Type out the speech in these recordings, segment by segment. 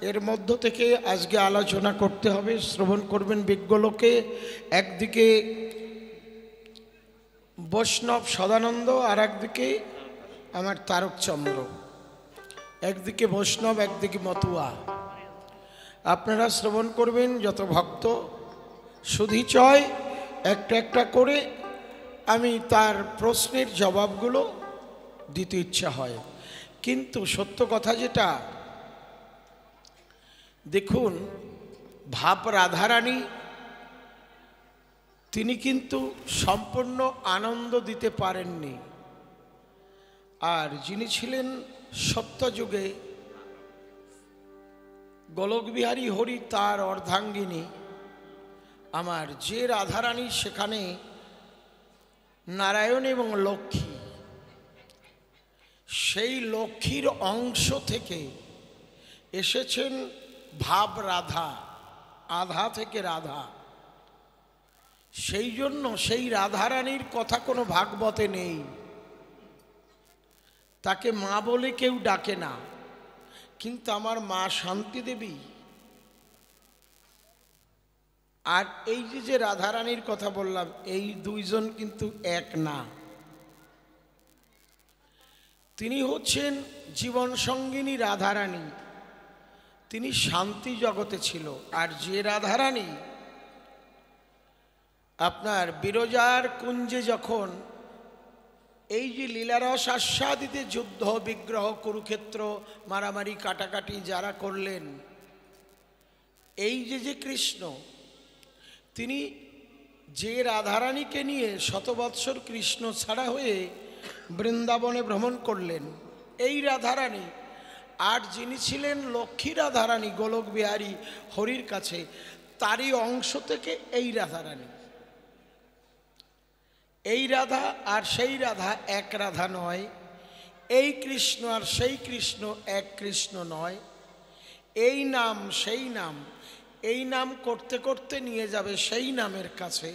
এর মধ্য থেকে আজকে আলোচনা করতে হবে। শ্রবণ করবেন বিজ্ঞলোকে। একদিকে বৈষ্ণব সদানন্দ, আর একদিকে আমার তারকচন্দ্র। একদিকে বৈষ্ণব, একদিকে মতুয়া। আপনারা শ্রবণ করবেন। যত ভক্ত সুধীচয় একটা একটা করে আমি তার প্রশ্নের জবাবগুলো দিতে ইচ্ছা হয়। কিন্তু সত্য কথা যেটা, দেখুন, ভাব রাধারানী তিনি কিন্তু সম্পূর্ণ আনন্দ দিতে পারেননি। আর যিনি ছিলেন সত্যযুগে গোলকবিহারী হরি, তার অর্ধাঙ্গিনী আমার যে রাধারানী, সেখানে নারায়ণ এবং লক্ষ্মী, সেই লক্ষ্মীর অংশ থেকে এসেছেন ভাব রাধা, আধা থেকে রাধা। সেই জন্য সেই রাধারানীর কথা কোনো ভাগবতে নেই। তাকে মা বলে কেউ ডাকে না। কিন্তু আমার মা শান্তি দেবী আর এই যে রাধারানীর কথা বললাম, এই দুইজন কিন্তু এক না। তিনি হচ্ছেন জীবন সঙ্গিনী রাধারানী, তিনি শান্তি জগতে ছিল। আর যে রাধারানী আপনার বিরজার কুঞ্জে যখন এই যে লীলারস আস্বাদিতে যুদ্ধ বিগ্রহ কুরুক্ষেত্র মারামারি কাটাকাটি যারা করলেন, এই যে কৃষ্ণ, তিনি যে রাধারানীকে নিয়ে শতবৎসর কৃষ্ণ ছাড়া হয়ে বৃন্দাবনে ভ্রমণ করলেন, এই রাধারানী। আর যিনি ছিলেন লক্ষ্মী রাধারানী গোলকবিহারী হরির কাছে, তারই অংশ থেকে এই রাধারানী। এই রাধা আর সেই রাধা এক রাধা নয়। এই কৃষ্ণ আর সেই কৃষ্ণ এক কৃষ্ণ নয়। এই নাম সেই নাম, এই নাম করতে করতে নিয়ে যাবে সেই নামের কাছে,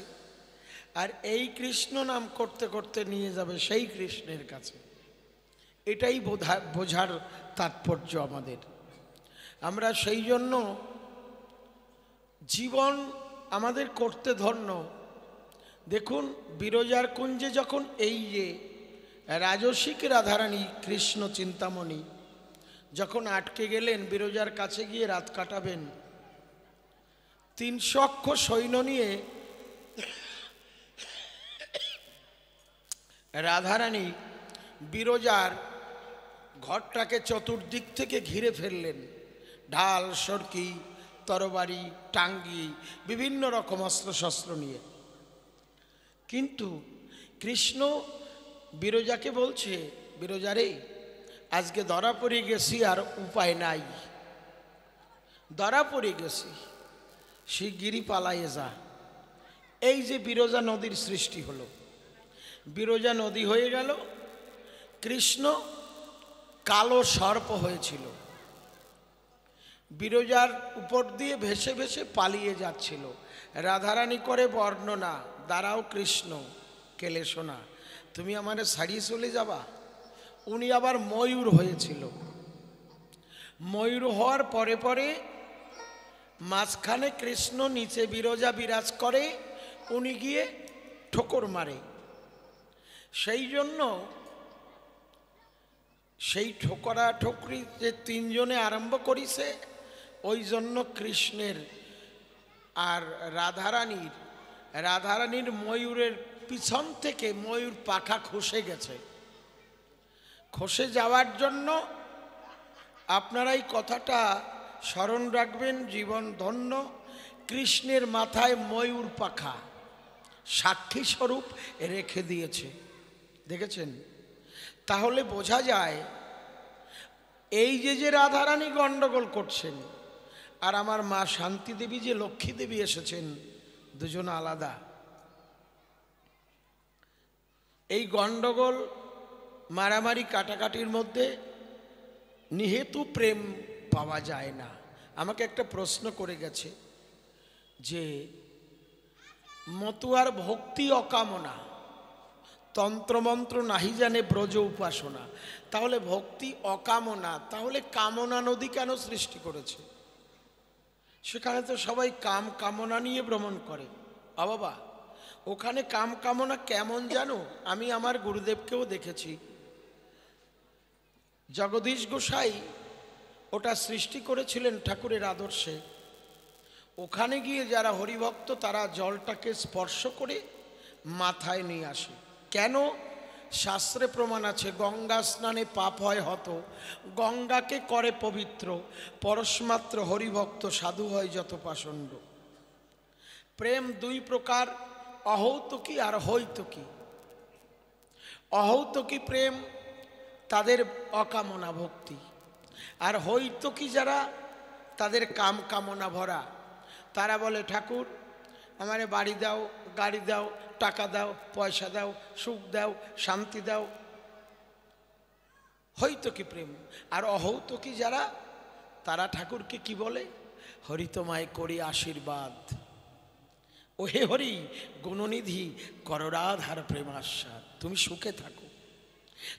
আর এই কৃষ্ণ নাম করতে করতে নিয়ে যাবে সেই কৃষ্ণের কাছে। এটাই বোঝার তাৎপর্য আমাদের। আমরা সেই জন্য জীবন আমাদের করতে ধন্য। দেখুন, বিরজার কুঞ্জে যখন এই যে রাজসিক রাধারানী কৃষ্ণ চিন্তামণি যখন আটকে গেলেন, বিরজার কাছে গিয়ে রাত কাটাবেন, 300 অক্ষ সৈন্য নিয়ে রাধারানী বিরজার ঘরটাকে চতুর্দিক থেকে ঘিরে ফেললেন। ঢাল, সরকি, তরবারি, টাঙ্গি, বিভিন্ন রকম অস্ত্রশস্ত্র নিয়ে। কিন্তু কৃষ্ণ বিরজাকে বলছে, বিরজারে, আজকে ধরা পড়ে গেছি, আর উপায় নাই, ধরা পড়ে গেছি, শিগগিরই পালাইয়ে যা। এই যে বিরজা নদীর সৃষ্টি হলো, বিরজা নদী হয়ে গেল। কৃষ্ণ কালো সর্প হয়েছিল, বিরজার উপর দিয়ে ভেসে ভেসে পালিয়ে যাচ্ছিল। রাধারানী করে বর্ণনা, দাঁড়াও কৃষ্ণ, কেলে শোনা, তুমি আমারে ছাড়িয়ে চলে যাবা। উনি আবার ময়ূর হয়েছিল। ময়ূর হওয়ার পরে পরে মাঝখানে কৃষ্ণ, নিচে বিরজা বিরাজ করে, উনি গিয়ে ঠোকর মারে। সেই জন্য সেই ঠোকরা ঠোকরি যে 3 জনে আরম্ভ করিছে, ওই জন্য কৃষ্ণের আর রাধারানীর ময়ূরের পিছন থেকে ময়ূর পাখা খসে গেছে। খসে যাওয়ার জন্য আপনারা এই কথাটা স্মরণ রাখবেন, জীবন ধন্য। কৃষ্ণের মাথায় ময়ূর পাখা সাক্ষী স্বরূপ রেখে দিয়েছে, দেখেছেন? তাহলে বোঝা যায় এই যে রাধারানী গণ্ডগোল করছেন, আর আমার মা শান্তি দেবী যে লক্ষ্মী দেবী এসেছেন, দুজন আলাদা। এই গণ্ডগোল মারামারি কাটাকাটির মধ্যে নিহেতু প্রেম পাওয়া যায় না। আমাকে একটা প্রশ্ন করে গেছে যে মতুয়ার ভক্তি অকামনা, তন্ত্রমন্ত্র নাহি জানে ব্রজ উপাসনা। তাহলে ভক্তি অকামনা, তাহলে কামনা নদী কেন সৃষ্টি করেছে? সেখানে তো সবাই কাম কামনা নিয়ে ভ্রমণ করে। বাবা, ওখানে কাম কামনা কেমন জানো? আমি আমার গুরুদেবকেও দেখেছি। জগদীশ গোসাই ওটা সৃষ্টি করেছিলেন ঠাকুরের আদর্শে। ওখানে গিয়ে যারা হরিভক্ত তারা জলটাকে স্পর্শ করে মাথায় নিয়ে আসে। কেন? শাস্ত্রে প্রমাণ আছে, গঙ্গা স্নানে পাপ হয় হত, গঙ্গাকে করে পবিত্র, পরশমাত্র হরিভক্ত সাধু হয় যত পাষণ্ড। প্রেম দুই প্রকার, অহৌতকী আর হৈতকী। অহৌতকী প্রেম তাদের অকামনা ভক্তি, আর হৈতকী যারা তাদের কাম কামনা ভরা। তারা বলে ঠাকুর আমারে বাড়ি দাও, গাড়ি দাও, টাকা দাও, পয়সা দাও, সুখ দাও, শান্তি দাও। হৈতকী প্রেম। আর অহৌতকী যারা, তারা ঠাকুরকে কি বলে? হরি তোমায় করি আশীর্বাদ, ও হে হরি গুণনিধি কররাধার প্রেমাস্বাদ। তুমি সুখে থাকো,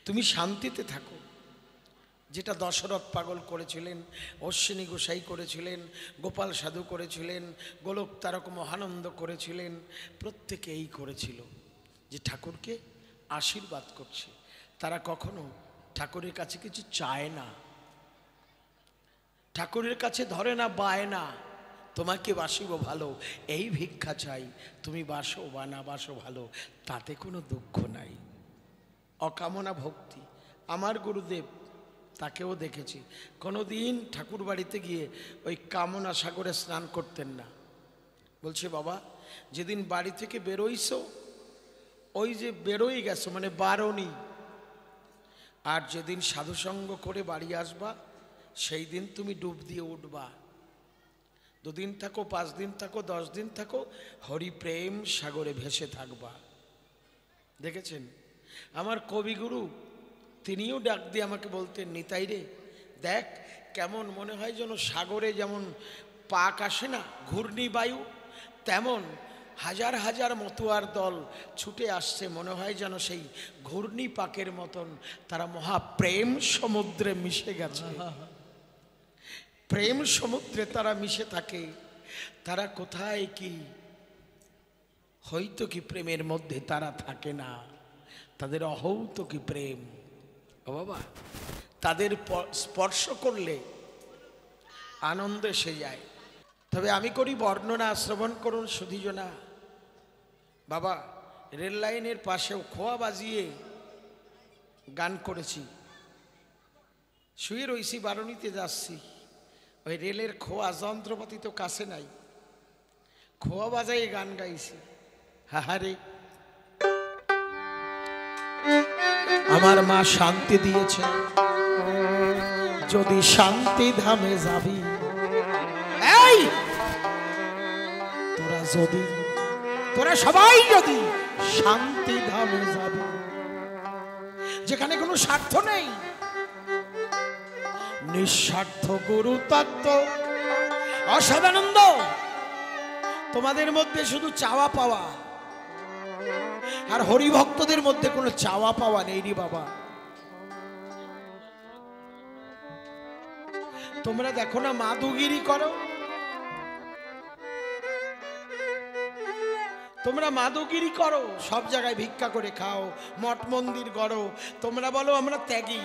তুমি শান্তিতে থাকো। যেটা দশরথ পাগল করেছিলেন, অশ্বিনী গোসাই করেছিলেন, গোপাল সাধু করেছিলেন, গোলক তারক মহানন্দ করেছিলেন, প্রত্যেকে এই করেছিল যে ঠাকুরকে আশীর্বাদ করছে। তারা কখনো ঠাকুরের কাছে কিছু চায় না, ঠাকুরের কাছে ধরে না বায়না, তোমাকে বাসিব ভালো এই ভিক্ষা চাই, তুমি বাসো বা না বাসো ভালো, তাতে কোনো দুঃখ নাই। অকামনা ভক্তি। আমার গুরুদেব, তাকেও দেখেছি, কোনো দিন ঠাকুর বাড়িতে গিয়ে ওই কামনা সাগরে স্নান করতেন না। বলছে বাবা যেদিন বাড়ি থেকে বেরোইছো, ওই যে বেরোই গেছো মানে বারণী, আর যেদিন সাধুসঙ্গ করে বাড়ি আসবা সেই দিন তুমি ডুব দিয়ে উঠবা। 2 দিন থাকো, 5 দিন থাকো, 10 দিন থাকো, হরি প্রেম সাগরে ভেসে থাকবা। দেখেছেন আমার কবিগুরু, তিনিও ডাক দিয়ে আমাকে বলতেন, নিতাই রে দেখ কেমন মনে হয় যেন সাগরে যেমন পাক আসে না ঘূর্ণি বায়ু, তেমন হাজার হাজার মতুয়ার দল ছুটে আসছে, মনে হয় যেন সেই ঘূর্ণি পাকের মতন তারা মহাপ্রেম সমুদ্রে মিশে গেছে। প্রেম সমুদ্রে তারা মিশে থাকে। তারা কোথায় কি হয়তো কি প্রেমের মধ্যে তারা থাকে না, তাদের অহৌতকী প্রেম। ও বাবা, তাদের স্পর্শ করলে আনন্দ এসে যায়। তবে আমি করি বর্ণনা, শ্রবণ করুন সুধীজনা। বাবা রেল লাইনের পাশেও খোয়া বাজিয়ে গান করেছি, শুয়ে রইছি, বারণীতে যাচ্ছি, ওই রেলের খোয়া যন্ত্রপাতি তো কাছে নাই, খোয়া বাজাইয়ে গান গাইছি। হাহারে আমার মা শান্তি দিয়েছে, যদি শান্তি ধামে যাবি, এই তোরা সবাই যদি শান্তি ধামে যাবি, যেখানে কোনো স্বার্থ নেই, নিঃস্বার্থ গুরু তত্ত্ব অসাদানন্দ, তোমাদের মধ্যে শুধু চাওয়া পাওয়া, আর হরিভক্তদের মধ্যে কোনো চাওয়া পাওয়া নেই রে বাবা। তোমরা দেখো না মাধুগিরি করো, তোমরা মাধুগিরি করো, সব জায়গায় ভিক্ষা করে খাও, মঠ মন্দির গড়ো, তোমরা বলো আমরা ত্যাগী।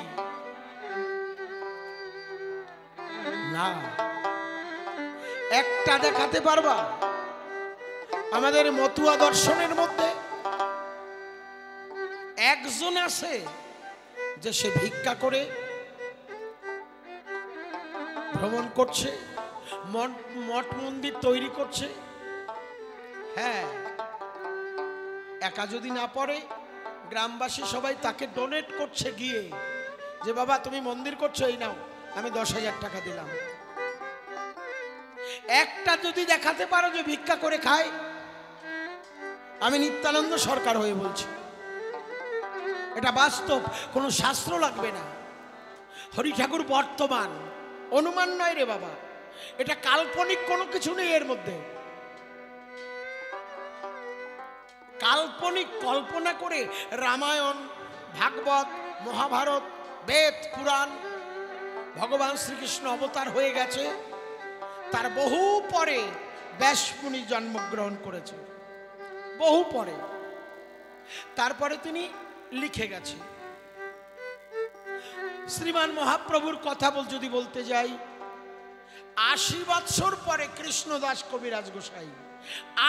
না, একটা দেখাতে পারবা আমাদের মতুয়া দর্শনের মধ্যে একজন আছে যে সে ভিক্ষা করে ভ্রমণ করছে, মঠ মন্দির তৈরি করছে? হ্যাঁ, একা যদি না পড়ে গ্রামবাসী সবাই তাকে ডোনেট করছে গিয়ে, যে বাবা তুমি মন্দির করছো, এই নাও আমি 10,000 টাকা দিলাম। একটা যদি দেখাতে পারো যে ভিক্ষা করে খায়, আমি নিত্যানন্দ সরকার হয়ে বলছি, এটা বাস্তব, কোনো শাস্ত্র লাগবে না। হরি ঠাকুর বর্তমান, অনুমান নয় রে বাবা, এটা কাল্পনিক কোনো কিছু নেই এর মধ্যে। কাল্পনিক কল্পনা করে রামায়ণ, ভাগবত, মহাভারত, বেদ, পুরাণ, ভগবান শ্রীকৃষ্ণ অবতার হয়ে গেছে, তার বহু পরে ব্যাসমুনি জন্মগ্রহণ করেছে, বহু পরে। তারপরে তিনি লিখে গেছে। শ্রীমান মহাপ্রভুর কথা যদি বলতে যাই, ৮০ বৎসর পরে কৃষ্ণদাস কবিরাজ গোসাই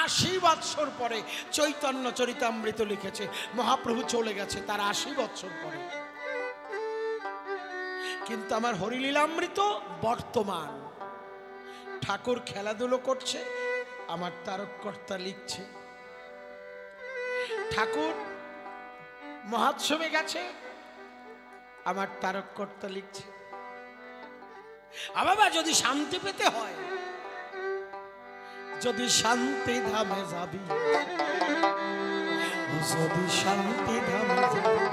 ৮০ বৎসর পরে চৈতন্য চরিতামৃত লিখেছে। মহাপ্রভু চলে গেছে তার ৮০ বৎসর পরে, কিন্তু আমার হরিলীলামৃত বর্তমান। ঠাকুর খেলাধুলো করছে, আমার তারককর্তা লিখছে। ঠাকুর মহোৎসবে গেছে, আমার তারককর্তা লিখছে। বাবা, যদি শান্তি পেতে হয়, যদি শান্তি ধামে যাবি, যদি শান্তি ধামে যাবি,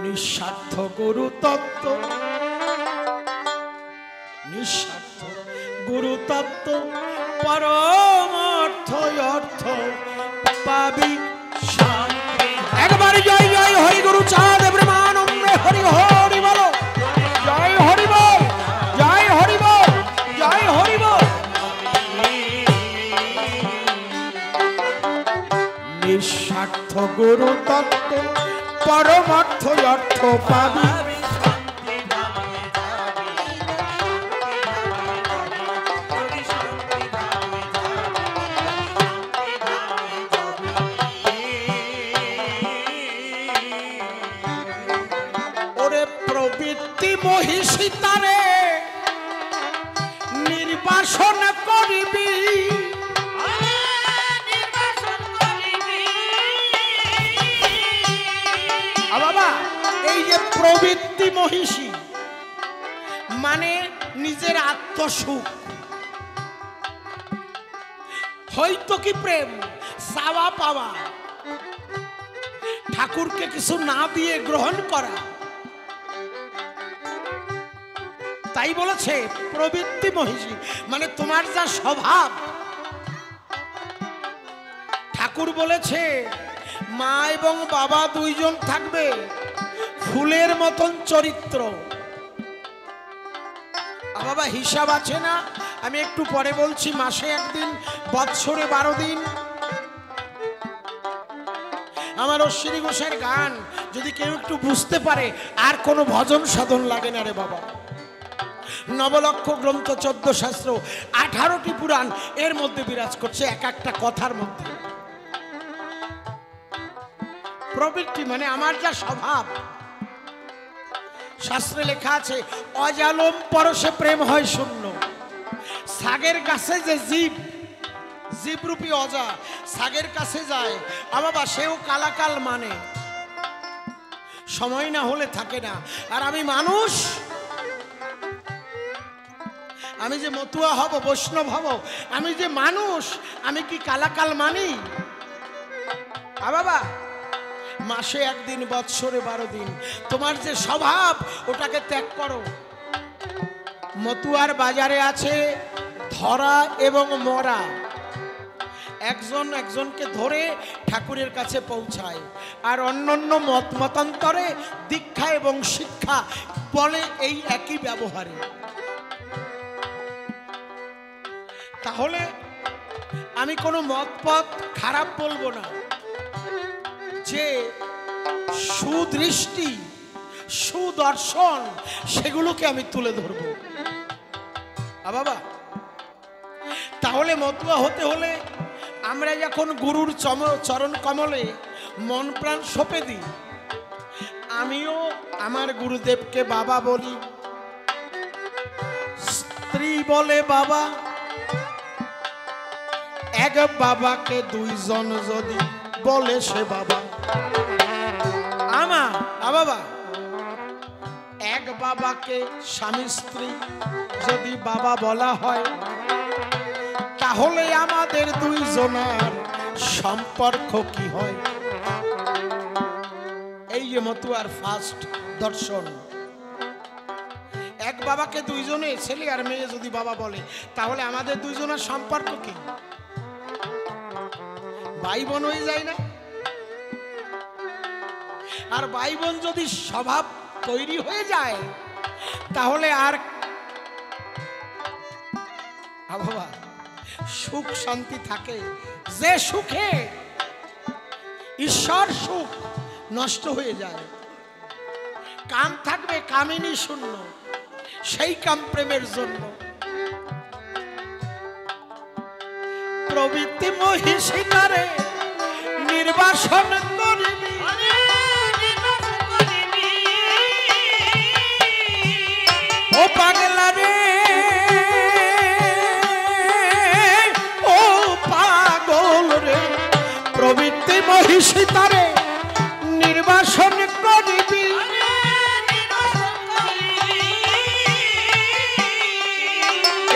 নিঃস্বার্থ গুরু তত্ত্ব, নিঃস্বার্থ গুরু তত্ত্ব পরমার্থ অর্থ পাবি শান্তি। একবার জয় জয় হরি গুরু চাঁদ ব্রহ্মানন্দে হরি হরি বলো, জয় হরি বল, জয় হরি বল, জয় হরি বল। নিঃস্বার্থ গুরু তত্ত্ব পরমার্থ অর্থ পাবি। ওরে প্রবৃত্তি মহিষী তারে নির্বাসন করিবি, বাবা। এই যে প্রবৃত্তি মহিষী মানে নিজের আত্মসুখ, হয়তো কি প্রেম, চাওয়া পাওয়া, ঠাকুরকে কিছু না দিয়ে গ্রহণ করা। তাই বলেছে প্রবৃত্তি মহিষী, মানে তোমার যা স্বভাব। ঠাকুর বলেছে মা এবং বাবা দুইজন থাকবে, ফুলের মতন চরিত্র। বাবা, হিসাব আছে না? আমি একটু পরে বলছি। মাসে একদিন, বৎসরে 12 দিন। আমার অশ্বিনী ঘোষের গান যদি কেউ একটু বুঝতে পারে, আর কোনো ভজন সাধন লাগে না রে বাবা। নবলক্ষ গ্রন্থ, 14 শাস্ত্র, 18টি পুরাণ এর মধ্যে বিরাজ করছে, এক একটা কথার মধ্যে। প্রবৃত্তি মানে আমার যা স্বভাব। শাস্ত্রে লেখা আছে, অজালম পরশে প্রেম হয় শূন্য। সাগের কাছে যে জীব, জীবরূপী অজা সাগের কাছে যায়, বাবা, সেও কালাকাল মানে, সময় না হলে থাকে না। আর আমি মানুষ, আমি যে মতুয়া হব, বৈষ্ণব হব, আমি যে মানুষ, আমি কি কালাকাল মানি? বাবা, মাসে একদিন, বৎসরে 12 দিন। তোমার যে স্বভাব ওটাকে ত্যাগ করো। মতুয়ার বাজারে আছে ধরা এবং মরা। একজন একজনকে ধরে ঠাকুরের কাছে পৌঁছায়, আর অন্যান্য মতান্তরে দীক্ষা এবং শিক্ষা বলে এই একই ব্যবহারে। তাহলে আমি কোনো মতপথ খারাপ বলবো না, যে সুদৃষ্টি, সুদর্শন, সেগুলোকে আমি তুলে ধরবো। বাবা, তাহলে মতুয়া হতে হলে আমরা যখন গুরুর চরণ কমলে মন প্রাণ সঁপে দিই, আমিও আমার গুরুদেবকে বাবা বলি। স্ত্রী বলে বাবা, এক বাবাকে দুইজন যদি বলে সে বাবা। আমার বাবা, এক বাবাকে স্বামী স্ত্রী যদি বাবা বলা হয়, তাহলে আমাদের দুইজনের সম্পর্ক কি হয়? এই যে মতুয়ার ফার্স্ট দর্শন। এক বাবাকে দুইজনে, ছেলে আর মেয়ে যদি বাবা বলে, তাহলে আমাদের দুইজনের সম্পর্ক কি? ভাই বোন হয়ে যায় না? আর ভাই বোন যদি স্বভাব তৈরি হয়ে যায়, তাহলে আর বাবা সুখ শান্তি থাকে, যে সুখে ঈশ্বর সুখ নষ্ট হয়ে যায়। কাম থাকবে কামিনী শূন্য, সেই কাম প্রেমের জন্য। প্রবৃত্তি মহিষিতারে নির্বাসন করিবি, ও পাগলা রে, ও পাগল রে, প্রবৃত্তি মহিষিতারে নির্বাসন করিবি।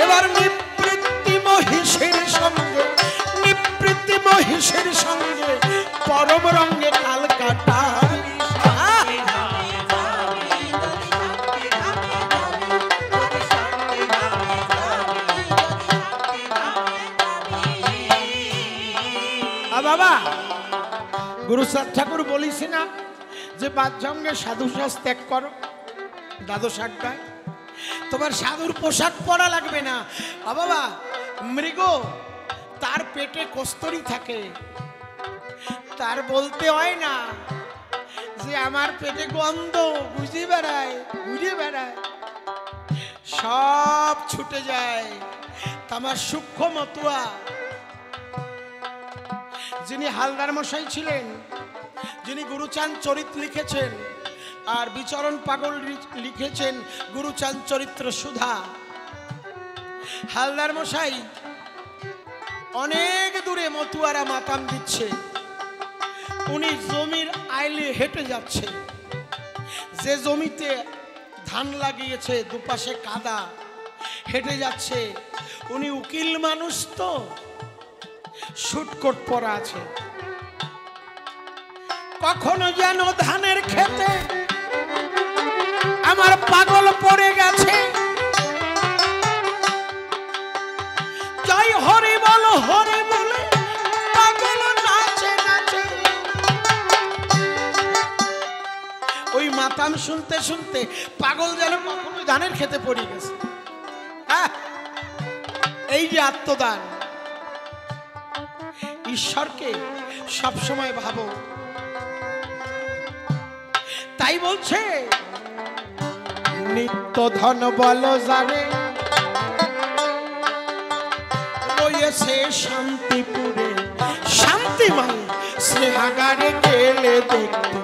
এবার নিবৃত্তি মহিষের সঙ্গে, নিবৃত্তি মহিষের সঙ্গে পরম রঙ্গে কাল কাটালি। বাবা গুরুচাঁদ ঠাকুর বলিস না যে বাদজঙ্গে সাধু সাজ ত্যাগ করো, দ্বাদশ আজ্ঞায় তোমার সাধুর পোশাক পরা লাগবে না। বাবা মৃগ তার পেটে কস্তরি থাকে, তার বলতে হয় না যে আমার পেটে গন্ধ, বুঝে বেড়ায় বুঝে বেড়ায়, সব ছুটে যায়। আমার সূক্ষ্ম মতুয়া যিনি হালদার মশাই ছিলেন, যিনি গুরুচাঁদ চরিত লিখেছেন, আর বিচরণ পাগল লিখেছেন গুরুচাঁদ চরিত্র সুধা। হালদার মশাই অনেক দূরে মতুয়ারা মাতাম দিচ্ছে, উনি জমির আইলে হেঁটে যাচ্ছে। যে জমিতে ধান লাগিয়েছে দুপাশে কাদা, হেঁটে যাচ্ছে। উনি উকিল মানুষ তো, শুটকোট পরা আছে। কখনো যেন ধানের খেতে আমার পাগল পড়ে গেছে, জয় হরি বল হরি বলে পাগল নাচে নাচে। ওই মাতাম শুনতে শুনতে পাগল যেন কখনো ধানের খেতে পড়ে গেছে। এই যে আত্মদান, ঈশ্বরকে সবসময় ভাবো। তাই বলছে নিত্য ধন বল জানে রয়েছে শান্তিপুরে, শান্তিময় স্নেহাগারে গেলে দেখতে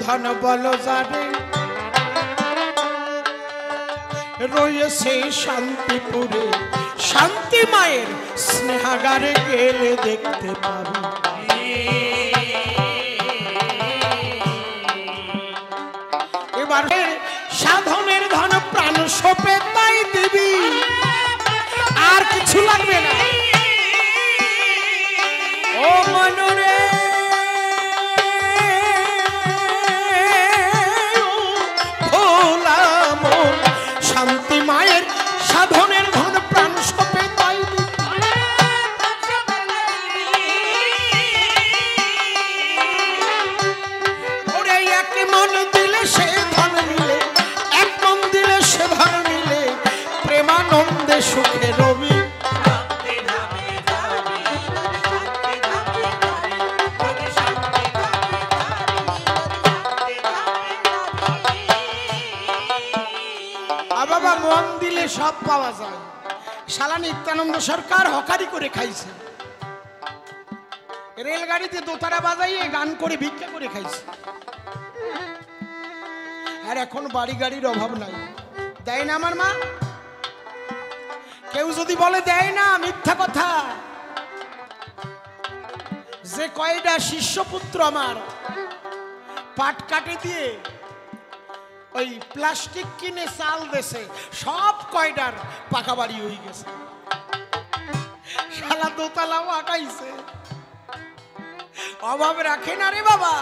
ধন বল জানে রয়েছে শান্তিপুরে, শান্তি মায়ের স্নেহাগারে গেলে দেখতে পাবো। এবার সাধনের ধন প্রাণ সোপে তাই দিবি, আর কিছু লাগবে না। ও মনরে শান্তি মায়ের সাধনের ধন প্রাণ সোপে তাই ওরে এক মন দিলে সে ধন মিলে, এক মন দিলে সে ধন মিলে, প্রেমানন্দে সুখে রবি। বাবা মন দিলে সব পাওয়া যায়। শালা নিত্যানন্দ সরকার হকারি করে খাইছে, রেলগাড়িতে দোতারা বাজাইয়ে গান করে ভিক্ষা করে খাইছে। আর এখন বাড়ি গাড়ির অভাব নাই। দেয় না আমার মা? কেউ যদি বলে দেয় না, মিথ্যা কথা। যে কয়টা শিষ্যপুত্র আমার পাট কাটে দিয়ে ওই প্লাস্টিক কিনে চাল দেশে, সব কয়টার পাকা বাড়ি হয়ে গেছে। শালা দোতলাও আটাইছে। অভাব রাখে না রে বাবা।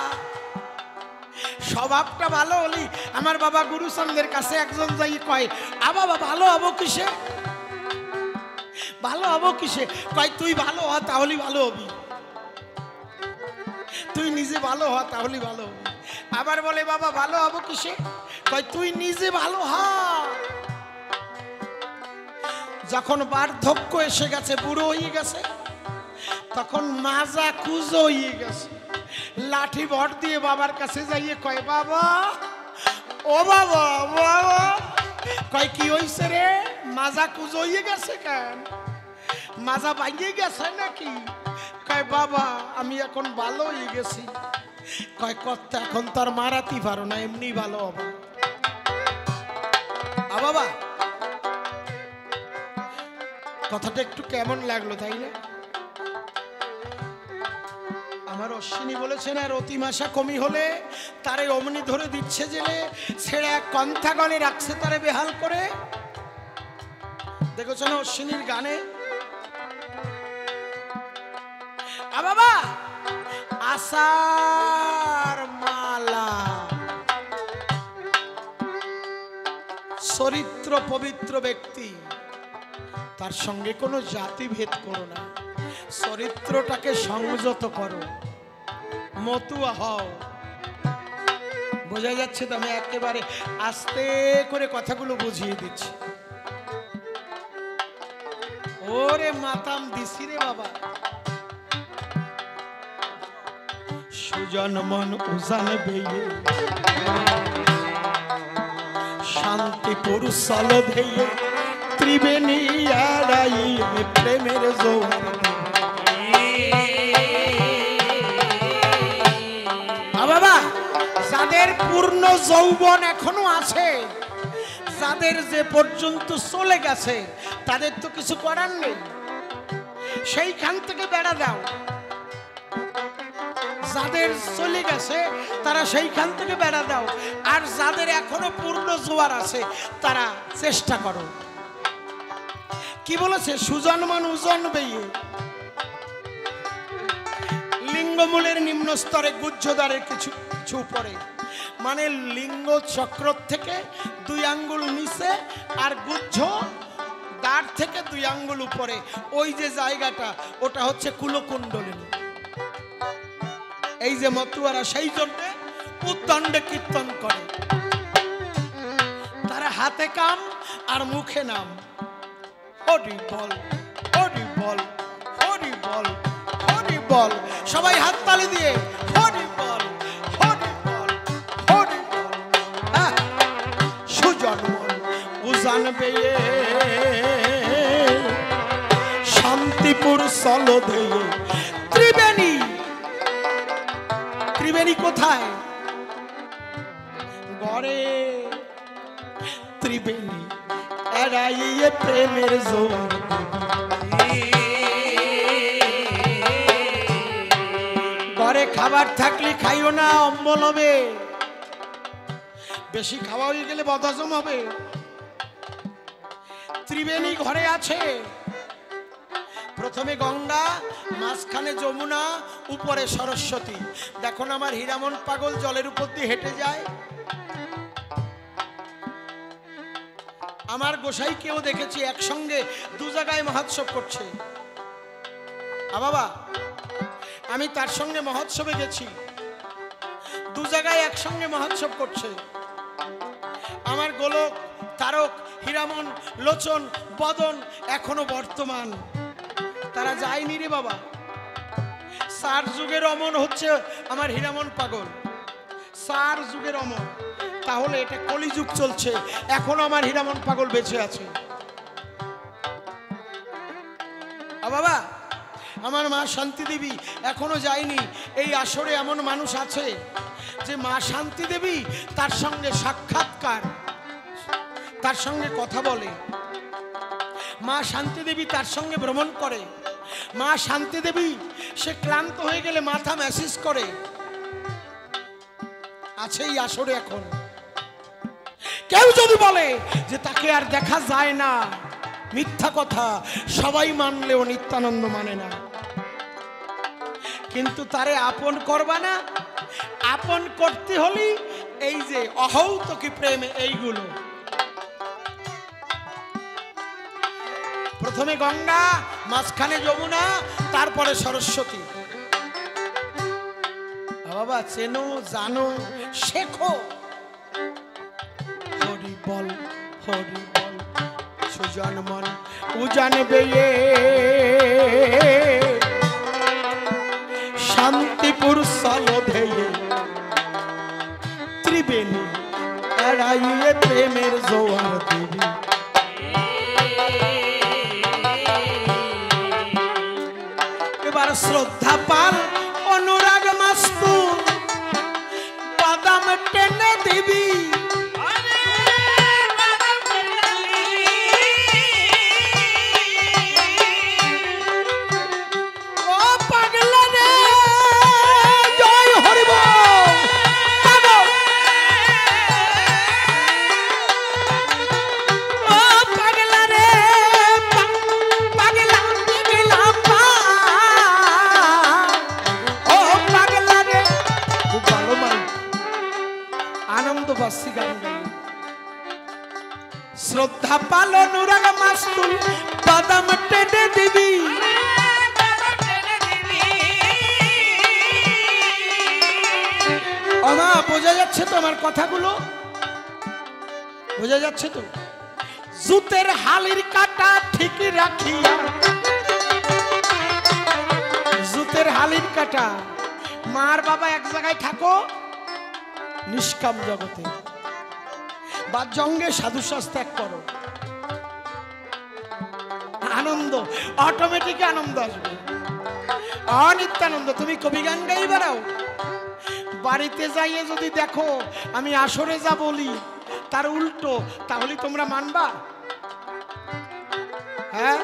স্বভাবটা ভালো হলি, আমার বাবা গুরুচন্দ্রের কাছে একজন যাই কয়, বাবা ভালো হবো কিসে? ভালো হবো কিসে? কয় তুই ভালো হ, তাহলে ভালো হবি। তুই নিজে ভালো হ, তাহলে ভালো হবি। আবার বলে বাবা ভালো হবো কিসে? কয় তুই নিজে ভালো হ। যখন বার্ধক্য এসে গেছে, বুড়ো হয়ে গেছে, তখন মাজা কুজো হয়ে গেছে, লাঠি ভর দিয়ে বাবার কাছে যাইয়ে কয় বাবা, ও বাবা, বাবা। কয় কি হইছে রে? মাজা কুজো হয়ে গেছে কেন? মাজা ভাঙিয়ে গেছে নাকি? কয় বাবা আমি এখন ভালো হয়ে গেছি। কয় কর্তা এখন তার মারাতি পারো না, এমনি ভালো হবা। বাবা কথাটা একটু কেমন লাগলো তাই না? আমার অশ্বিনী বলেছেন, আর অতিমাশা কমি হলে তারে অমনি ধরে দিচ্ছে জেলে, ছেড়ে এক কন্থাগণে রাখছে তারে বেহাল করে। দেখেছো না অশ্বিনীর গানে? বাবা আসার মালা, চরিত্র পবিত্র ব্যক্তি, তার সঙ্গে কোনো জাতি ভেদ করো না, চরিত্রটাকে সংযত করো, মতুয়া হও। বোঝা যাচ্ছে তো? আমি একেবারে আস্তে করে কথাগুলো বুঝিয়ে দিচ্ছি। ওরে মাতাম দিছি রে বাবা। সুজন মন উজান বেয়ে শান্তিপুর সল ধেয়ে ত্রিবেণী আড়াই প্রেমের জোয়ার। বাবা যাদের পূর্ণ যৌবন এখনো আছে, যাদের যে পর্যন্ত চলে গেছে, তাদের তো কিছু করার নেই, সেইখান থেকে বেড়া দাও। যাদের চলে গেছে তারা সেইখান থেকে বেড়া দাও, আর যাদের এখনো পূর্ণ জোয়ার আছে তারা চেষ্টা করো। কি বলেছে? সুজনমান উজন বেয়ে লিঙ্গমূলের নিম্ন স্তরে গুহ্যদ্বারের কিছু কিছু উপরে, মানে লিঙ্গ চক্র থেকে 2 আঙ্গুল নিচে আর গুহ্য দ্বার থেকে 2 আঙ্গুল উপরে, ওই যে জায়গাটা ওটা হচ্ছে কুলকুণ্ডলিনী। এই যে মতুয়ারা সেই জন্য উদ্দণ্ডে কীর্তন করে, তারা হাতে কাম আর মুখে নাম। হরি বল, হরি বল, হরি বল, হরি বল। সবাই হাত তালি দিয়ে হরি বল, হরি বল, হরি বল। সুজন মন উজান বেয়ে শান্তিপুর সল ধেয়ে ত্রিবেণী। ত্রিবেণী কোথায়? গড়ে ত্রিবেণী এড়াইয়ে প্রেমের জোর। ঘরে খাবার থাকলে খাইও না, অম্বল হবে। বেশি খাওয়া হয়ে গেলে বদহজম হবে। ত্রিবেণী ঘরে আছে, প্রথমে গঙ্গা, মাঝখানে যমুনা, উপরে সরস্বতী। দেখুন আমার হীরামন পাগল জলের উপর দিয়ে হেঁটে যায়। আমার গোসাই কেউ দেখেছি একসঙ্গে 2 জায়গায় মহোৎসব করছে। বাবা আমি তার সঙ্গে মহোৎসবে গেছি, 2 জায়গায় একসঙ্গে মহোৎসব করছে। আমার গোলক, তারক, হীরামন, লোচন, বদন এখনো বর্তমান, তারা যায়নি রে বাবা। 4 যুগের অমন হচ্ছে আমার হীরামন পাগল, 4 যুগের অমন। তাহলে এটা কলিযুগ চলছে, এখনো আমার হীরামন পাগল বেঁচে আছে। বাবা আমার মা শান্তি দেবী এখনো যায়নি। এই আসরে এমন মানুষ আছে যে মা শান্তি দেবী তার সঙ্গে সাক্ষাৎকার, তার সঙ্গে কথা বলে, মা শান্তি দেবী তার সঙ্গে ভ্রমণ করে, মা শান্তি দেবী সে ক্লান্ত হয়ে গেলে মাথা ম্যাসেজ করে। আছে এই আসরে এখন। কেউ যদি বলে যে তাকে আর দেখা যায় না, মিথ্যা কথা। সবাই মানলেও নিত্যানন্দ মানে না। কিন্তু তারে আপন করবা না, আপন করতে হলে এই যে অহৌতকি প্রেম, এইগুলো। প্রথমে গঙ্গা, মাঝখানে যমুনা, তারপরে সরস্বতী। বাবা চেনো, জানো, শেখো। হরি বল, হরি বল, সুজন মন উজানবে শান্তিপুর সলধেয়ে ত্রিবেণী এড়াইয়ে প্রেমের জোয়ার দেবী। এবার শ্রদ্ধা পাল অনুরাগ মাস্তু বাদাম টেনে দিবি। শ্রদ্ধা পাল অনুরাগ মাস্তুল বাদাম টেনে দিবি। আমা বোঝা যাচ্ছে তো আমার কথাগুলো? বোঝা যাচ্ছে তো? জুতের হালির কাটা ঠিক রাখিয়া, জুতের হালির কাটা। মার বাবা এক জায়গায় থাকো, নিষ্কাম জগতে বা জঙ্গে সাধু শ্বাস ত্যাগ করো, আনন্দ অটোমেটিক আনন্দ আসবে। অনিত্যানন্দ তুমি কবি গান গাই বেড়াও, বাড়িতে যাইয়ে যদি দেখো আমি আসরে যা বলি তার উল্টো, তাহলে তোমরা মানবা? হ্যাঁ,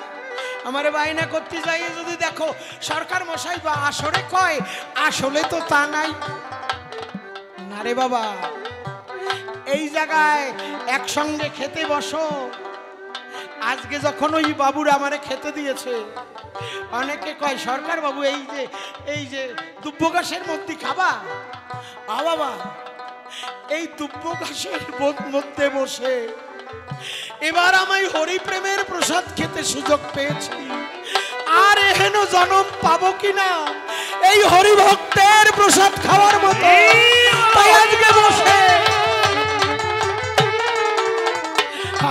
আমারে বায়না করতে যাইয়ে যদি দেখো সরকার মশাই বা আসরে কয়, আসলে তো তা নাই। না রে বাবা, এই জায়গায় একসঙ্গে খেতে বসো। আজকে যখন ওই বাবুরা আমারে খেতে দিয়েছে, অনেকে কয় সরকার বাবু এই যে দুব্য ঘাসের মধ্যে খাবা। বাবা, এই দুব্য ঘাসের মধ্যে বসে এবার আমি হরি প্রেমের প্রসাদ খেতে সুযোগ পেয়েছি। আর এহেন জনম পাবো কিনা এই হরি ভক্তের প্রসাদ খাওয়ার মতো। তাই আজকে বসে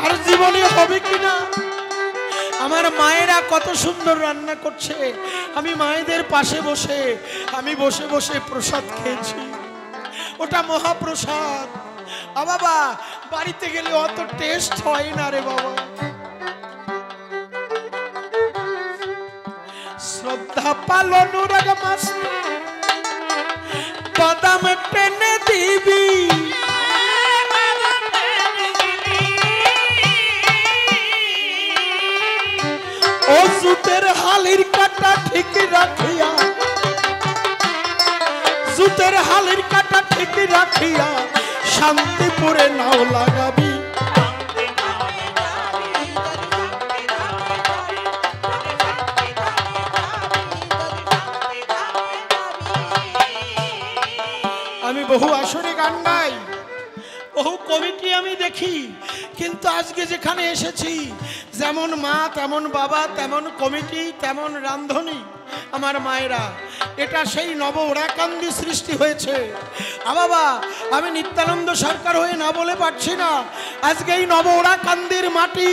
আর জীবনে হবে কিনা। আমার মায়েরা কত সুন্দর রান্না করছে, আমি মায়েদের পাশে বসে আমি বসে বসে প্রসাদ খেয়েছি। ওটা মহাপ্রসাদ। বাবা, বাড়িতে গেলে অত টেস্ট হয় না রে বাবা। শ্রদ্ধা পাল অনুরাগ মাস্তুল বাদাম টেনে দিবি। ও জুতের হালির কাটা ঠিক রাখিয়া, জুতের হালির কাটা ঠিক রাখিয়া শান্তিপুরে নাও লাগাবি। আমি বহু আসরে গান গাই, বহু কমিটি আমি দেখি, কিন্তু আজকে যেখানে এসেছি যেমন মা তেমন বাবা, তেমন কমিটি, তেমন রান্ধনী আমার মায়েরা। এটা সেই নব ওরাকান্দি সৃষ্টি হয়েছে। বাবা, আমি নিত্যানন্দ সরকার হয়ে না বলে পারছি না। আজকে এই নব ওরাকান্দির মাটি,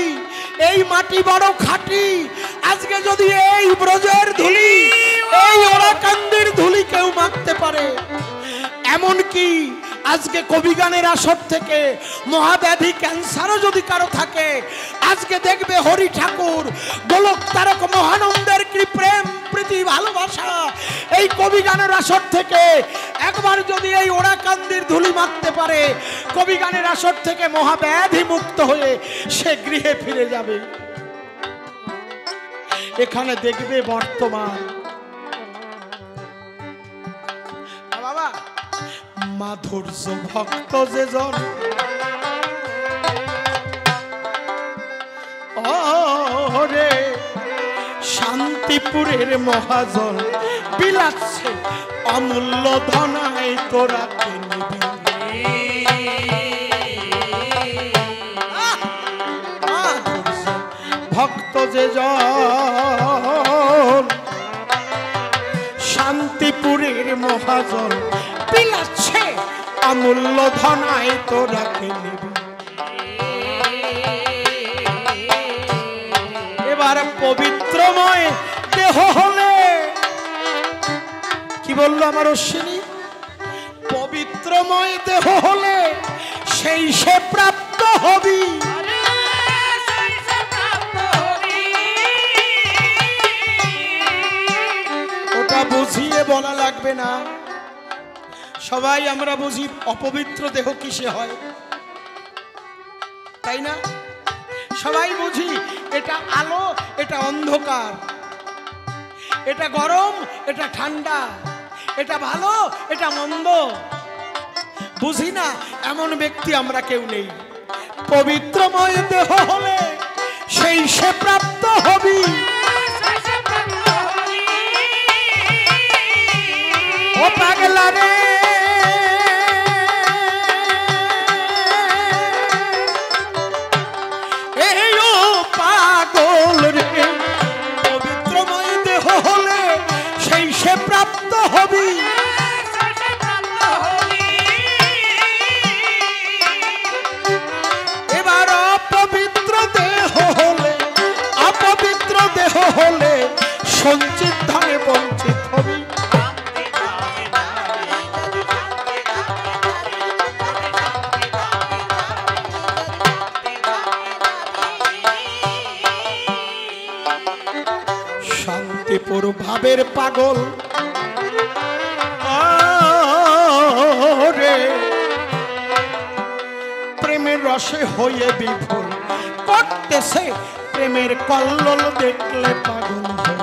এই মাটি বড় খাঁটি। আজকে যদি এই ব্রজের ধুলি, এই ওরাকান্দির ধুলি কেউ মাখতে পারে, এমনকি আজকে কবি গানের আসর থেকে মহাব্যাধি ক্যান্সারও যদি কারো থাকে, আজকে দেখবে হরি ঠাকুর, গোলক তারক মহানন্দের কি প্রেম প্রীতি ভালোবাসা এই কবি গানের আসর থেকে একবার যদি এই ওরাকান্দির ধুলি মাখতে পারে, কবি গানের আসর থেকে মহাব্যাধি মুক্ত হয়ে সে গৃহে ফিরে যাবে। এখানে দেখবে বর্তমান বাবা মাধুর্য ভক্ত যেজন ওরে শান্তিপুরের মহাজন বিলাচ্ছে অমূল্য ধনাই তোরা কিনবি। ভক্ত যেজন শান্তিপুরের মহাজন বিলাচ্ছে অমূল্য ধনাই তোরা কিনবি। এবার পবিত্রময় দেহ হলে কি বললো আমার অশ্বিনী, পবিত্রময় দেহ হলে সেই সে প্রাপ্ত হবি। ওটা বুঝিয়ে বলা লাগবে না, সবাই আমরা বুঝি অপবিত্র দেহ কিসে হয়, তাই না? সবাই বুঝি এটা আলো, এটা অন্ধকার, এটা গরম, এটা ঠান্ডা, এটা ভালো, এটা মন্দ। বুঝি না এমন ব্যক্তি আমরা কেউ নেই। পবিত্রময় দেহ হলে সেই সে প্রাপ্ত হবি। ও পাগলা রে প্রাপ্ত হবি। এবার অপবিত্র দেহ হলে, অপবিত্র দেহ হলে সঞ্চিত ধনে বঞ্চিত হবি। শান্তিপুর ভাবের পাগল রে প্রেমের রসে হয়ে বিফল করতেছে, প্রেমের কল্লোল দেখলে পাগল হবি।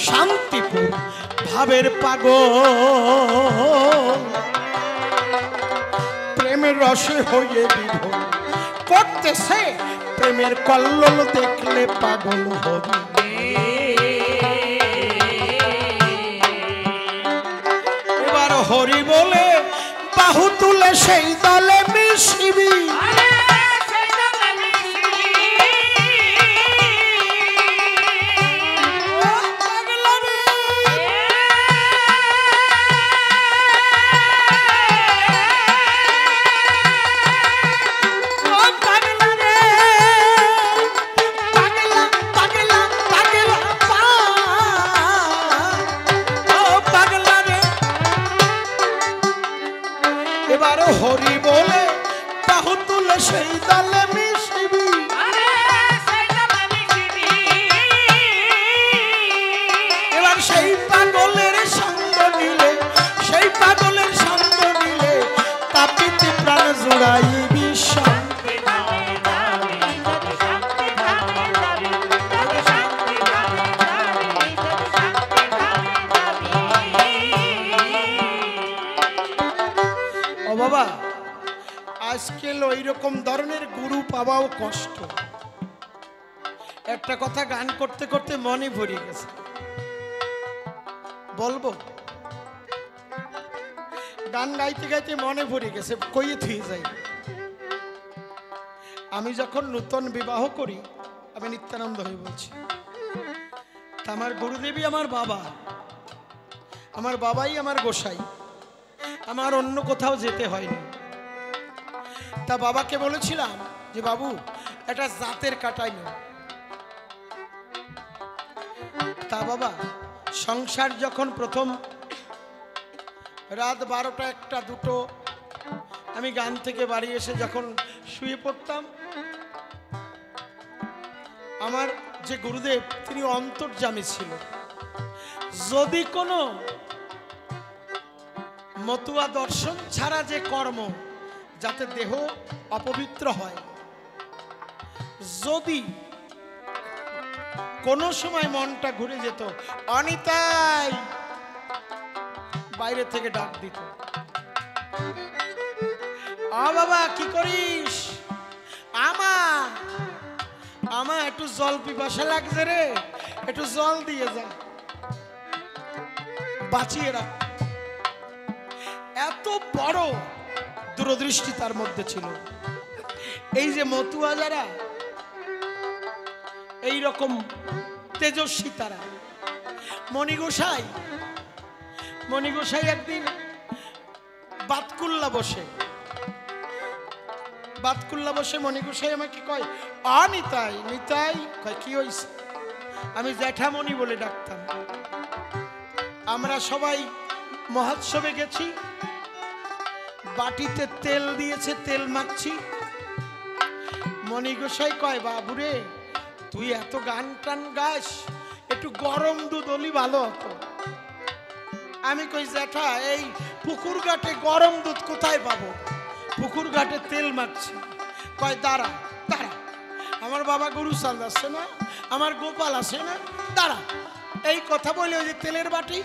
শান্তিপুর ভাবের পাগল প্রেমের রসে হয়ে বিফল করতেছে, প্রেমের কল্লোল দেখলে পাগল হবি। এবার হরি বলে বাহু তুলে সেই দলে মিশিবি। হরি বলে বাহু তুলে সেই দলে মিশিবি। এবার সেই পাগলের সঙ্গ নিলে, সেই পাগলের সঙ্গ নিলে তাপিতে প্রাণ জোড়াইবি। বাবা আজকাল ওই রকম ধরনের গুরু পাওয়াও কষ্ট। একটা কথা গান করতে করতে মনে ভরে গেছে, বলবো? গান গাইতে গাইতে মনে ভরে গেছে, কইয়ে থুয়ে যাই। আমি যখন নূতন বিবাহ করি, আমি নিত্যানন্দ হয়ে বলছি, তা আমার গুরুদেবী আমার বাবা, আমার বাবাই আমার গোসাই, আমার অন্য কোথাও যেতে হয়নি। তা বাবাকে বলেছিলাম যে বাবু একটা জাতের কাটাই নাও। তা বাবা সংসার যখন প্রথম রাত 12টা 1টা 2টো আমি গান থেকে বাড়ি এসে যখন শুয়ে পড়তাম, আমার যে গুরুদেব তিনি অন্তর্যামী ছিল। যদি কোনো মতুয়া দর্শন ছাড়া যে কর্ম, যাতে দেহ অপবিত্র হয়, যদি কোনো সময় মনটা ঘুরে যেত, অনিতাই বাইরে থেকে ডাক দিত, আ বাবা কি করিস, আমা একটু জল পিপাসা লাগছে রে, একটু জল দিয়ে যা, বাঁচিয়ে রাখ। এত বড় দূরদৃষ্টি তার মধ্যে ছিল। এই যে মতুয়া যারা এই রকম তেজস্বী, তারা মণিগোসাই একদিন বাতকুল্লা বসে মণিগোসাই আমাকে কয়, নিতাই কয় কি হইছে? আমি জ্যাঠামণি বলে ডাকতাম। আমরা সবাই মহোৎসবে গেছি, বাটিতে তেল দিয়েছে, তেল মাখছি। মণিগোসাই কয়, বাবুরে তুই এত গান টান গাস, একটু গরম দুধ হলি ভালো হতো। আমি কই, জ্যাঠা এই পুকুর ঘাটে গরম দুধ কোথায় পাবো, পুকুর ঘাটে তেল মাখছি। কয় দাঁড়া, আমার বাবা গরু চাল আসছে না, আমার গোপাল আসে না, দাঁড়া। এই কথা বলে ওই যে তেলের বাটি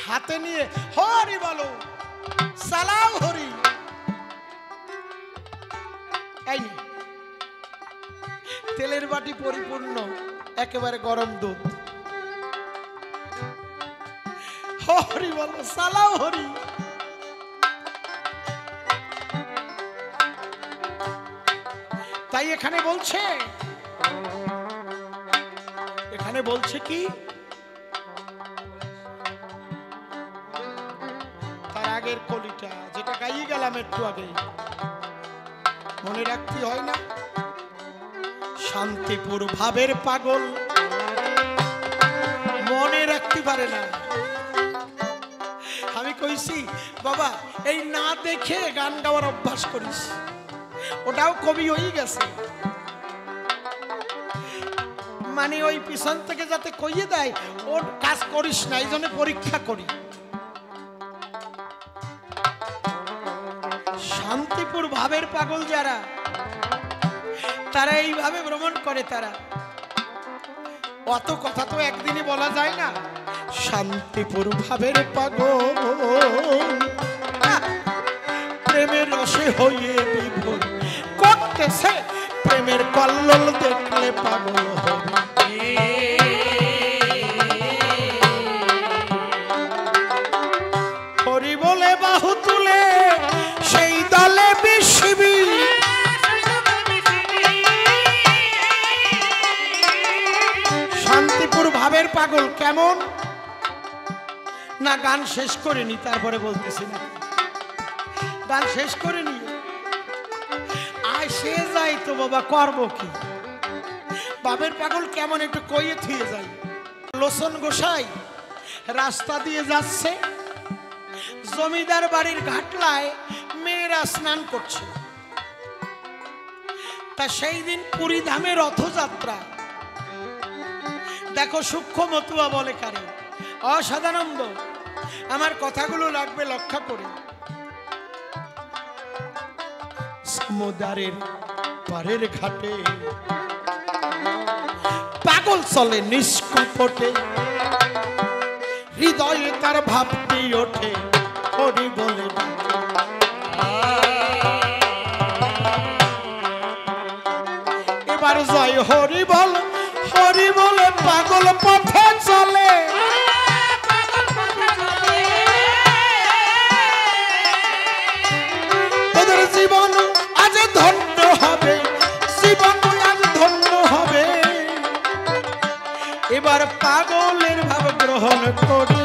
হাতে নিয়ে হরি বলো, সালাম হরি, এই তেলের বাটি পরিপূর্ণ একেবারে গরম দুধ, হরি বলো, সালাম হরি। তাই এখানে বলছে কি, তার আগের কলিটা যেটা গাইয়ে গেলাম একটু আগে, মনে রাখতে হয় না? শান্তিপুর ভাবের পাগল মনে রাখতে পারে না। আমি কইছি, বাবা এই না দেখে গান গাওয়ার অভ্যাস করিস, ওটাও কবি হয়ে গেছে। মানে ওই পিছন থেকে যাতে কইয়ে দেয় ওর কাজ করিস না, এই জন্য পরীক্ষা করি। শান্তিপুর ভাবের পাগল যারা, তারা এইভাবে ভ্রমণ করে। তারা অত কথা তো একদিনে বলা যায় না। শান্তিপুর ভাবের পাগল প্রেমের রসে হইয়ে বিভোর করতেছে, প্রেমের কল্লোল দেখলে পাগল হবে। হরি বলে বাহু তুলে সেই দলে বিশবি, শান্তিপুর ভাবের পাগল কেমন না, গান শেষ করিনি তারপরে বলতেছি না, গান শেষ করিনি সে যাই তো বাবা করব কি, বাবের পাগল কেমন একটু কইয়ে থুয়ে যাই। লোচন গোসাই রাস্তা দিয়ে যাচ্ছে, জমিদার বাড়ির ঘাটলায় মেয়েরা স্নান করছে। তা সেই দিন পুরী ধামে রথযাত্রা। দেখো সূক্ষ্ম মতুয়া বলে কারে, অসাধানন্দ। আমার কথাগুলো লাগবে লক্ষ্য করে। সমুদ্রের পারের ঘাটে পাগল চলে নিষ্কপটে, হৃদয়ে তার ভাবটি ওঠে, হরি বলে এবার জয় হরি বল, হরি বলে পাগল পথে চলে। তোদের জীবন আজ ধন্য হবে, জীবন আজ ধন্য হবে। এবার পাগলের ভাব গ্রহণ করি,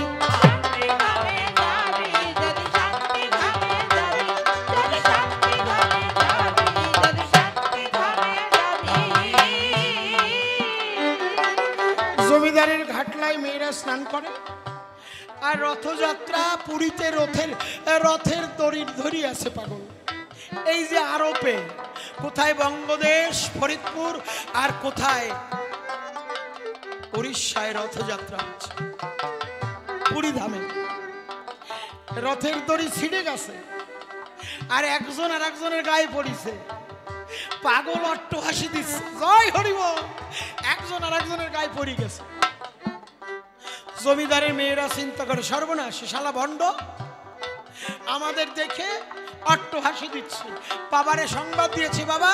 জমিদারের ঘাটলায় মেয়েরা স্নান করে আর রথযাত্রা পুরীতে রথের দড়ি ধরি আছে পাগল। এই যে আরবে কোথায় বঙ্গদেশ ফরিদপুর আর কোথায় উড়িষ্যায় রথযাত্রা হচ্ছে, পুরী ধামে রথের দড়ি ছিঁড়ে গেছে আর একজন আর একজনের গায়ে পড়িছে। পাগল অট্টহাসি দিচ্ছে, জয় হরি বল, একজন আর একজনের গায়ে পড়ে গেছে। জমিদারের মেয়েরা চিন্তা করে সর্বনাশ, শালা ভণ্ড আমাদের দেখে অট্টহাসি দিচ্ছে। বাবারে সংবাদ দিয়েছে, বাবা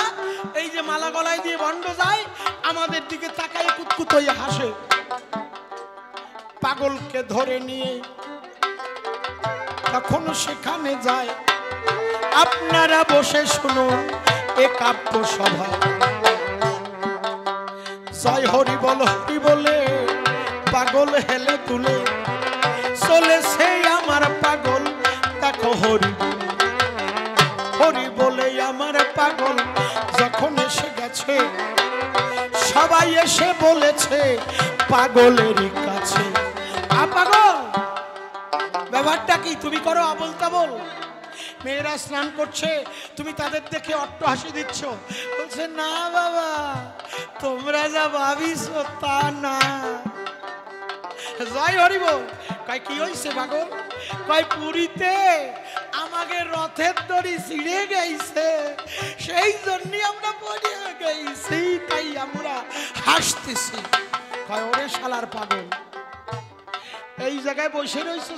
এই যে মালা গলায় দিয়ে ভণ্ড যায় আমাদের দিকে তাকায় কুতকুত হয়ে হাসে। পাগলকে ধরে নিয়ে তখন সেখানে যায়। আপনারা বসে শুনুন এ কাব্য সভা। জয় হরি বল হরি বলে পাগল হেলে তুলে চলেছে আমার পাগল, দেখো হরি হরি বলে আমার পাগল যখন এসে গেছে সবাই এসে বলেছে পাগলেরই কাছে। পাগল ব্যাপারটা কি, তুমি করো আবল তাবল। মেয়েরা স্নান করছে, তুমি তাদের দেখে অট্টহাসি দিচ্ছ। বলছে না বাবা, তোমরা যা ভাবিস তা না। জয় হরি বল। কয় কি হইছে পাগল? কয় পুরীতে আমাকে রথের দড়ি ছিঁড়ে গেছে, সেই জন্য আমরা পড়ে গেছি, তাই আমরা হাসতেছি। কয় ওরে শালার পাগল, এই জায়গায় বসে রয়েছে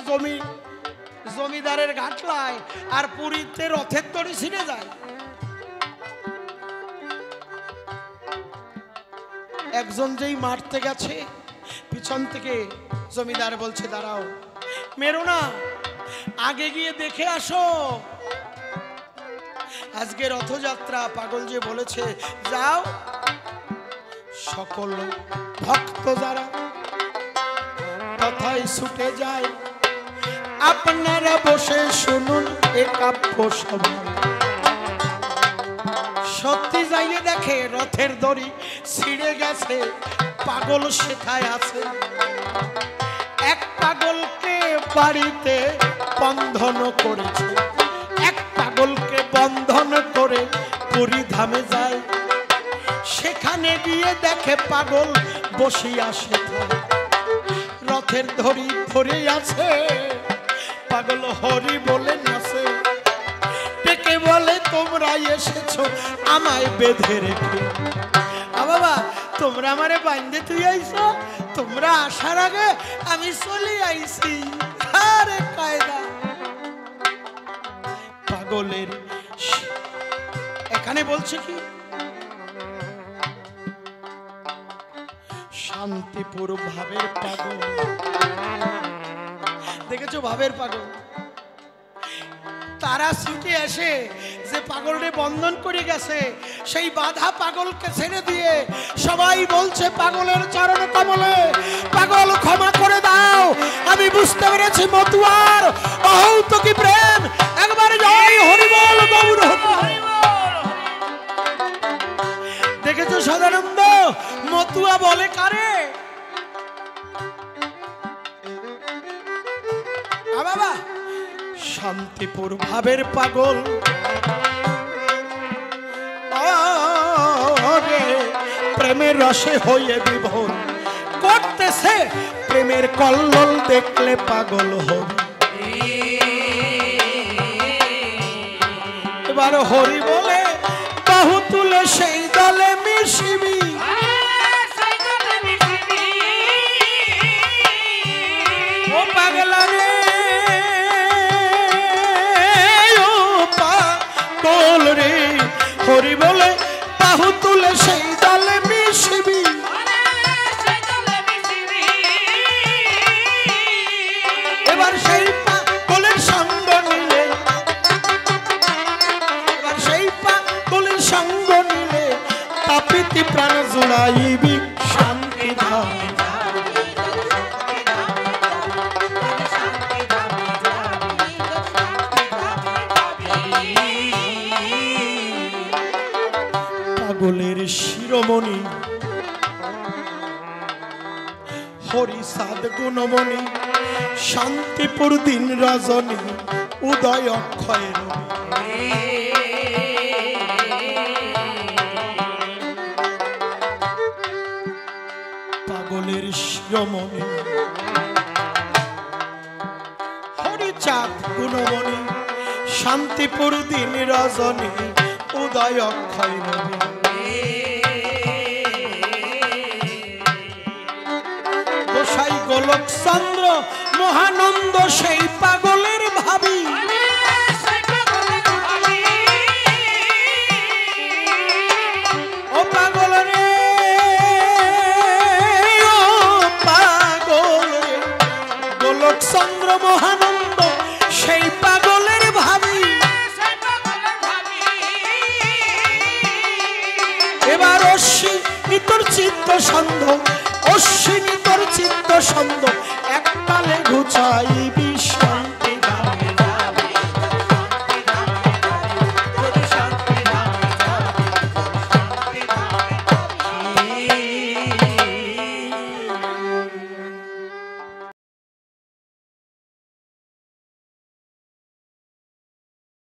জমিদারের ঘাটলায় আর পুরীতে রথের দড়ি ছিঁড়ে যায়। একজন যেই মারতে গেছে পিছন থেকে জমিদার বলছে দাঁড়াও, মেরো না, আগে গিয়ে দেখে আসো। আজকে রথযাত্রা, পাগল যে বলেছে যাও। সকল ভক্ত যারা কথায় ছুটে যায়। আপনারা বসে শুনুন এ কাব্য সভা। সত্যি যাইয়ে দেখে রথের দড়ি ছিঁড়ে গেছে, পাগল সেথায় আছে। এক পাগলকে বাড়িতে বন্ধন করেছে, এক পাগলকে বন্ধন করে পুরী ধামে যায়। সেখানে গিয়ে দেখে পাগল বসিয়া সেথায় রথের দড়ি ধরে আছে। পাগল হরি বলে নাচে, ডেকে বলে তোমরা এসেছো আমায় বেঁধে রেখে। বাবা তোমরা আমারে বাঁধে তুই আইছো, তোমরা আসার আগে আমি চলে আইছি। আরে কায়দা পাগলের। এখানে বলছে কি শান্তিপুর ভাবের পাগল। দেখেছো ভাবের পাগল, তারা ছুটে এসে যে পাগলকে বন্ধন করে গেছে সেই বাধা পাগলকে ছেড়ে দিয়ে সবাই বলছে পাগলের চরণ কমলে, পাগল ক্ষমা করে দাও, আমি বুঝতে পেরেছি মতুয়ার অহৌতুকি প্রেম। একবার জয় হরি বল গৌর হরি বল। দেখেছো সদানন্দ, মতুয়া বলে কারে? বাবা শান্তিপুর ভাবের পাগল প্রেমের রসে হয়ে বিভোর করতেছে, প্রেমের কল্লোল দেখলে পাগল হবে। এবার হরি বলে বাহু তুলে সেই দলে মিশিবি। ও পাগলা রে রে, হরি বলে বাহু তুলে সেই দলে মিশিবি। এবার সেই পাগলের সঙ্গ নিলে, এবার সেই পাগলের সঙ্গ নিলে তাপিতি প্রাণ জুড়াইবি শান্তি ধাম। পাগলের শিরোমণি হরি সাদ গুণমণি শান্তিপুর দিন রজনী উদয় অক্ষয় রবি। পাগলের শিরোমণি হরিচাঁদ গুণমণি শান্তিপুর দিন রজনী উদয় অক্ষয় রবি। গোসাই গোলক চন্দ্র মহানন্দ সেই পাগলের ভাবি। ও পাগল রে ও পাগল রে গোলক চন্দ্র মহানন্দ সেই পাগলের ভাবি। এবার অশ্বিনী তোর চিত্ত সন্দেহ, অশ্বিনী তোর চিত্ত সন্দেহ এককালে ঘুচাই